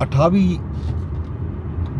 28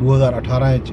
2018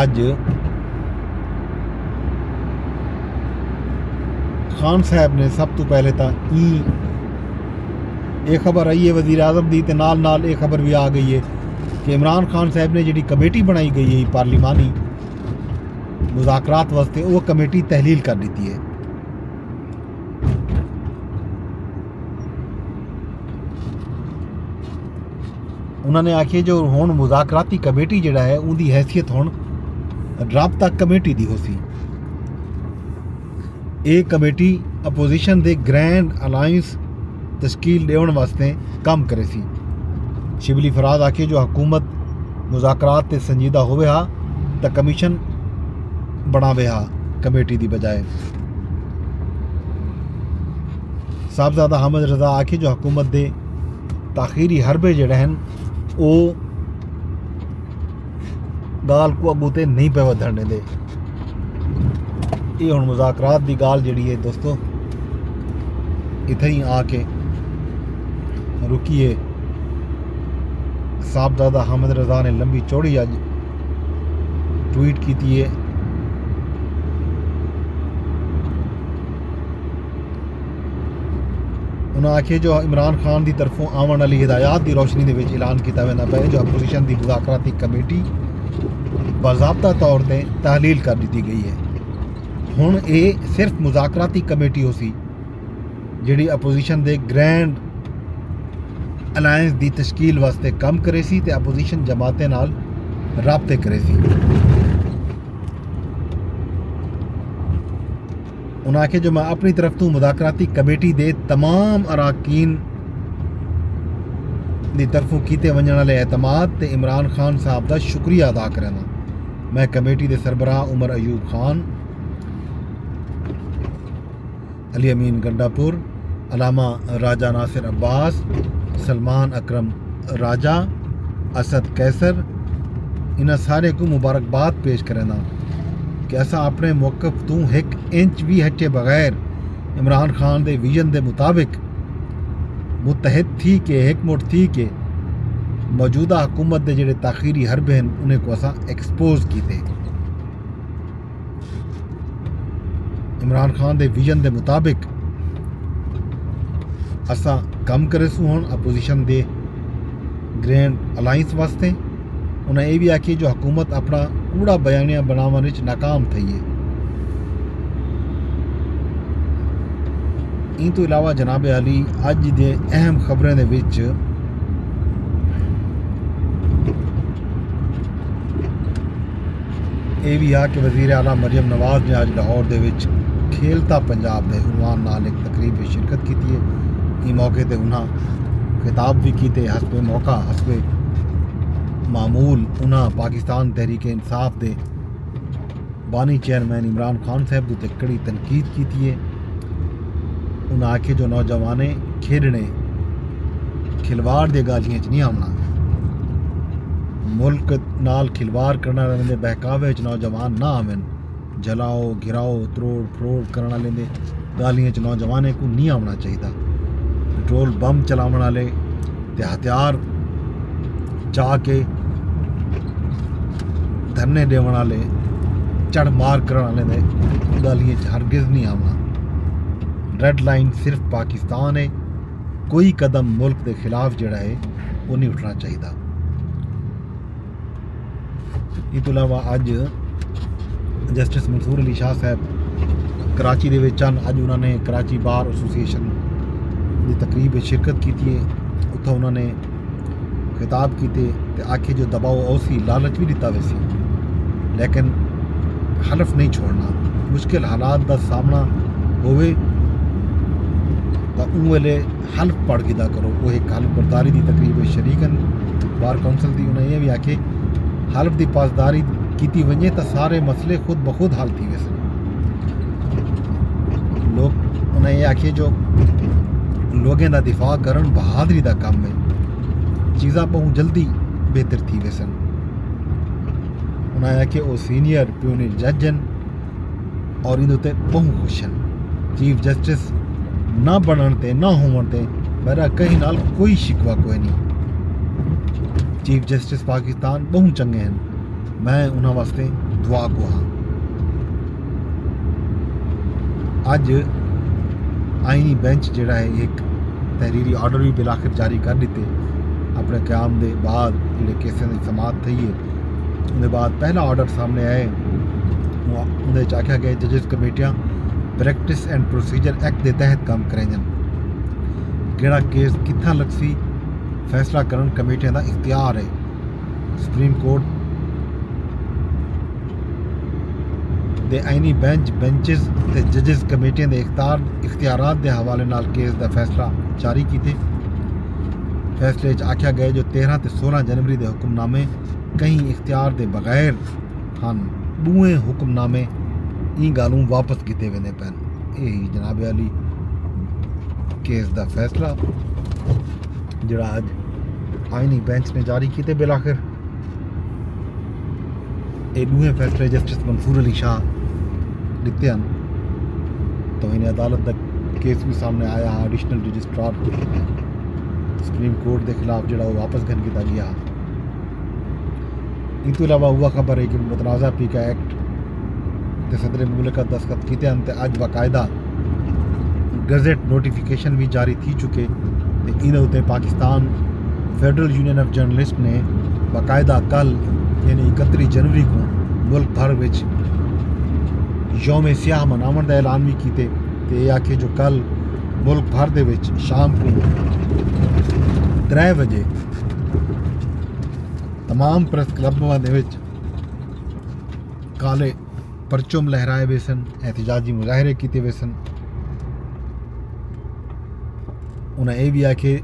اج خان صاحب نے سب تو پہلے تا یہ خبر آئی ہے وزیر اعظم دی تے نال نال یہ خبر بھی آ گئی ہے کہ عمران خان صاحب نے جڑی کمیٹی بنائی گئی ہے پارلیمانی مذاکرات واسطے وہ کمیٹی تحلیل کر دیتی ہے. انہوں نے آکھے جو ہون مذاکراتی کمیٹی جڑا ہے ان دی حیثیت ہون رابطہ کمیٹی دی ہو سی. یہ کمیٹی اپوزیشن دے گرینڈ الائنس تشکیل دیون واسطے کام کرے سی. شبلی فراز آکھے جو حکومت مذاکرات تے سنجیدہ ہوئے ہا تا کمیشن بناوے ہا کمیٹی دی بجائے. صاحبزادہ حامد رضا آکھے جو حکومت دے تاخیری حربے جڑے ہیں وہ گال کو اگوں تے نہیں پہ ودھنے دے. یہ ہن مذاکرات دی گال جڑی ہے دوستو اتھے ہی آ کے رکیے. صاحبزادہ حامد رضا نے لمبی چوڑی اج ٹویٹ کیتی ہے. انہوں نے آکھے جو عمران خان دی طرفوں آون والی ہدایات دی روشنی دے وچ اعلان کیتا ویندا پیا جو اپوزیشن دی مذاکراتی کمیٹی باضابطہ طور تے تحلیل کر دیتی گئی ہے. ہن یہ صرف مذاکراتی کمیٹی ہو سی جڑی اپوزیشن دے گرینڈ الائنس دی تشکیل واسطے کام کرے سی تے اپوزیشن جماعتیں نال رابطے کرے سی. انہوں نے آکھے جو میں اپنی طرف تو مذاکراتی کمیٹی دے تمام اراکین دی طرفوں کیتے ونجن والے اعتماد تے عمران خان صاحب دا شکریہ ادا کرنا. میں کمیٹی دے سربراہ عمر ایوب خان، علی امین گنڈا پور، علامہ راجہ ناصر عباس، سلمان اکرم راجہ، اسد کیسر انہاں سارے کو مبارکباد پیش کرنا کہ اسا اپنے موقف تو ایک انچ بھی ہٹے بغیر عمران خان دے ویژن دے مطابق متحد تھی کہ ایک مٹ تھی کہ موجودہ حکومت دے جڑے تاخیری حربے ہیں انہیں کو اسا ایکسپوز کیتے. عمران خان دے ویژن دے مطابق اسا کم کرے سو ہون اپوزیشن دے گرینڈ الائنس واسطے. انہیں یہ بھی آکھی جو حکومت اپنا کوڑا بیانیہ بناون وچ ناکام تھی ہے. ان تو علاوہ جناب علی اج دے اہم خبریں دے وچ یہ بھی آ کہ وزیر اعلیٰ مریم نواز نے اج لاہور دے وچ کھیلتا پنجاب دے عنوان نال ایک تقریب میں شرکت کی ہے. اس موقع تے انہاں خطاب بھی کیتے حسب موقع حسب معمول. انہاں پاکستان تحریک انصاف دے بانی چیئرمین عمران خان صاحب تے کڑی تنقید کیتی ہے. انہاں آکھے جو نوجوانے کھیڈنے کھلواڑ دے گالیاں چ نہیں آمنا، ملک نال کھلواڑ کرنا رہندے بہکاوے چ نوجوان نہ آون، جلاؤ گراؤ تروڑ پھروڑ کرنا لیندے گالیاں چ نوجوانے کو نہیں آمنا چاہیے. پٹرول بم چلاون والے تے ہتھیار چاہ کے دھرنے دیون والے چڑھ مار کرن والے دے گالیاں چ ہرگز نہیں آمنا. ریڈ لائن صرف پاکستان ہے، کوئی قدم ملک دے خلاف جڑا ہے وہ نہیں اٹھنا چاہیے. اس تو علاوہ اج جسٹس منصور علی شاہ صاحب کراچی دے وچ اج انہوں نے کراچی بار ایسوسیشن دی تقریب شرکت کی ہے. اتھا انہوں نے خطاب کیتے تے آکھے جو دباؤ اوسی لالچ بھی دیتا ویسی لیکن حلف نہیں چھوڑنا. مشکل حالات دا سامنا ہوئے تو ان ویلے حلف پڑھ گدا کرو. وہ ایک حلف برداری دی تقریب شریکن بار کونسل دی. انہیں یہ بھی آکھے حلف دی پاسداری کیتی ونجے تو سارے مسئلے خود بخود حل تھی ویسے. لوگ انہیں یہ آکھے جو لوگیں دا دفاع کرن بہادری دا کام ہے، چیزاں بہت جلدی بہتر تھی ویسن. انہیں آکھے وہ سینئر پیونیر جج ہیں اور ان تے بہت خوش ہیں. چیف جسٹس نہ بنن تے نہ ہون تے میرا کہیں نال کوئی شکوہ کوئی نہیں. چیف جسٹس پاکستان بہت چنگے ہیں. میں انہاں واسطے دعا کو ہاں اج آئینی بینچ جڑا ہے ایک تحریری آرڈر بھی بلاخر جاری کر دیتے اپنے قیام دے بعد جڑے کیسیں دی سماعت تھی ہے ان بعد پہلا آرڈر سامنے آئے اندر آخیا گیا ججز کمیٹیاں پریکٹس اینڈ پروسیجر ایکٹ دے تحت کام کریں جن کیڑا کیس کتھاں لگسی فیصلہ کرن کمیٹیاں دا اختیار ہے سپریم کورٹ دے آئینی بینچ بینچز تے ججز کمیٹیاں دے اختیارات دے حوالے نال کیس دا فیصلہ جاری کیتے فیصلے آکھیا گیا جو 13 تے 16 جنوری دے حکم نامے کہیں اختیار دے بغیر ہن دوئیں حکم نامے این گالوں واپس کیتے ویندے پین یہی جناب علی کیس دا فیصلہ جڑا اج آئینی بینچ نے جاری کیتے بلاخر یہ دوئیں فیصلے جسٹس منصور علی شاہ دیتے ہیں تو انہیں عدالت تک کیس بھی سامنے آیا ایڈیشنل رجسٹرار سپریم کورٹ دے خلاف جڑا وہ واپس گھن کیتا گیا ان تو علاوہ ہوا خبر ہے کہ متنازع پی کا ایکٹ تے صدر مملکت دستخط کیتے ہیں تے اج باقاعدہ گزٹ نوٹیفیکیشن بھی جاری تھی چکے تے ان ہوتے Pakistan federal union of journalist نے باقاعدہ کل یعنی 31 جنوری کو ملک بھر وچ یوم سیاہ مناون دا اعلان بھی کیتے تے یہ آکھے جو کل ملک بھر دے وچ شام کو 3 بجے تمام پریس کلباں دے وچ کالے پرچم لہرائے وے سن احتجاجی مظاہرے کیتے وے سن انہیں یہ بھی آکھے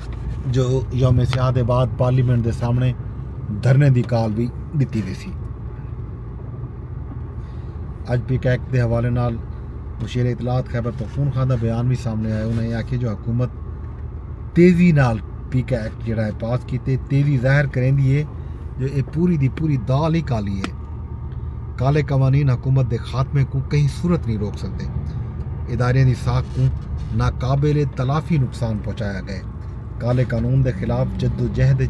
جو یوم سیاہ دے بعد پارلیمنٹ دے سامنے دھرنے دی کال بھی دیتی وی سی اج پی ایکٹ دے حوالے نال مشیر اطلاعات خیبر پختونخوا دا بیان بھی سامنے آیا انہیں یہ آکھے جو حکومت تیزی نال پی کا ایکٹ جڑا ہے پاس کیتے تیزی ظاہر کریں دی ہے جو یہ پوری دی پوری دال ہی کالی ہے کالے قوانین حکومت دے خاتمے کو کہیں صورت نہیں روک سکتے ادارے دی ساکھ کو ناقابل تلافی نقصان پہنچایا گئے کالے قانون دے خلاف جد و جہد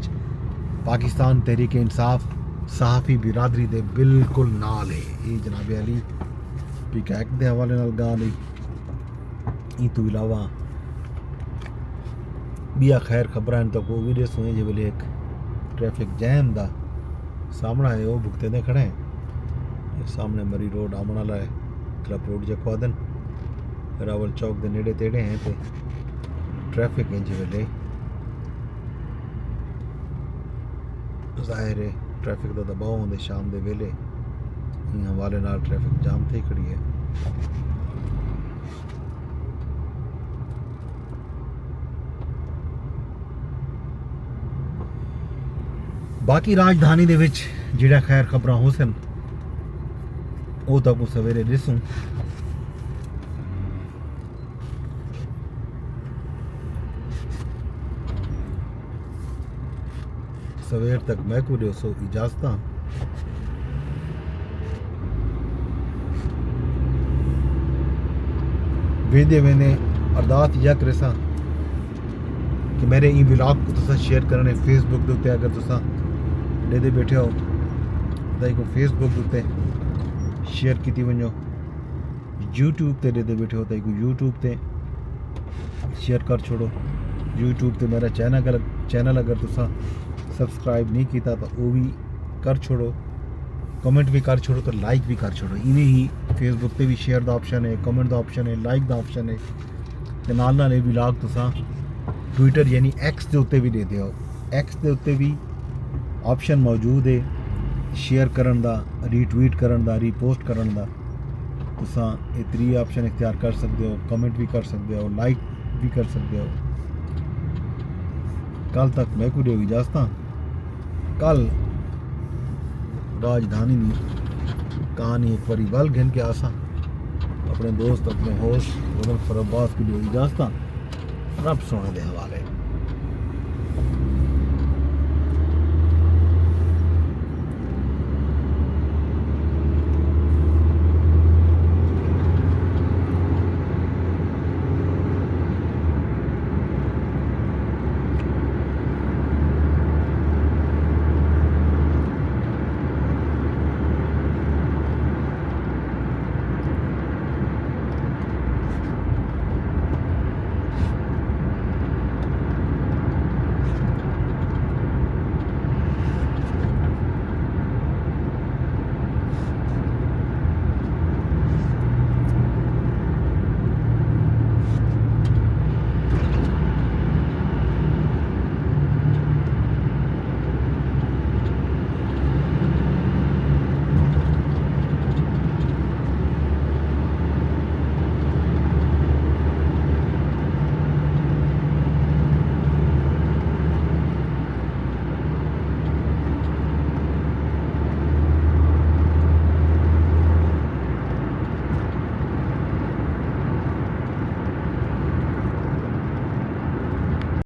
پاکستان تحریک انصاف صحافی برادری دے بالکل نال ہے یہ جناب علی پی کا ایکٹ دے حوالے نال گال ای تو علاوہ بیا خیر خبراں تو کو ویڈیو سوئیں جے ویلے ایک ٹریفک جیم دا سامنا ہے وہ بھگتے دے کھڑے ہیں سامنے مری روڈ آمن والا ہے کلب روڈ جے کوادن راول چوک دے نیڑے تیڑے ہیں تے ٹریفک ہیں جے ویلے ظاہر ہے ٹریفک دا دباؤ ہوندے شام دے ویلے ان حوالے نال ٹریفک جام تھی کھڑی ہے باقی راجدھانی دے وچ جڑا خیر خبراں ہو سن او تک سویرے دسوں سویر تک میں کو دے سو اجازتاں ویندے ویندے ارداس یا کرساں کہ میرے ای ولاگ کو تساں شیئر کرنے فیس بک دے اتے اگر تساں دے بیٹھے ہو تائی کو فیس بک دے شیئر کیتی ونجو یوٹیوب تے دے بیٹھے ہو تائی کو یوٹیوب تے شیئر کر چھوڑو یوٹیوب تے میرا چینل اگر تساں سبسکرائب نہیں کیتا تو وہ بھی کر چھوڑو کمنٹ بھی کر چھوڑو تو لائک بھی کر چھوڑو ایویں ہی فیس بک تے بھی شیئر دا آپشن ہے کمنٹ دا آپشن ہے لائک دا آپشن ہے تے نال نال یہ ولاگ تساں ٹویٹر یعنی ایکس دے اوتے بھی دے دیو ایکس دے اوتے بھی آپشن موجود ہے شیئر کرن دا ری ٹویٹ کرن دا ری پوسٹ کرن دا تساں یہ 3 آپشن اختیار کر سکتے ہو کمنٹ بھی کر سکتے ہو لائک بھی کر سکتے ہو کل تک میں کو دے اجازتاں کل راجدھانی دی کہانی ایک باری ول گھن کے آساں اپنے دوست اپنے ہوسٹ مظفر عباس کی دے اجازتاں رب سونے دے حوالے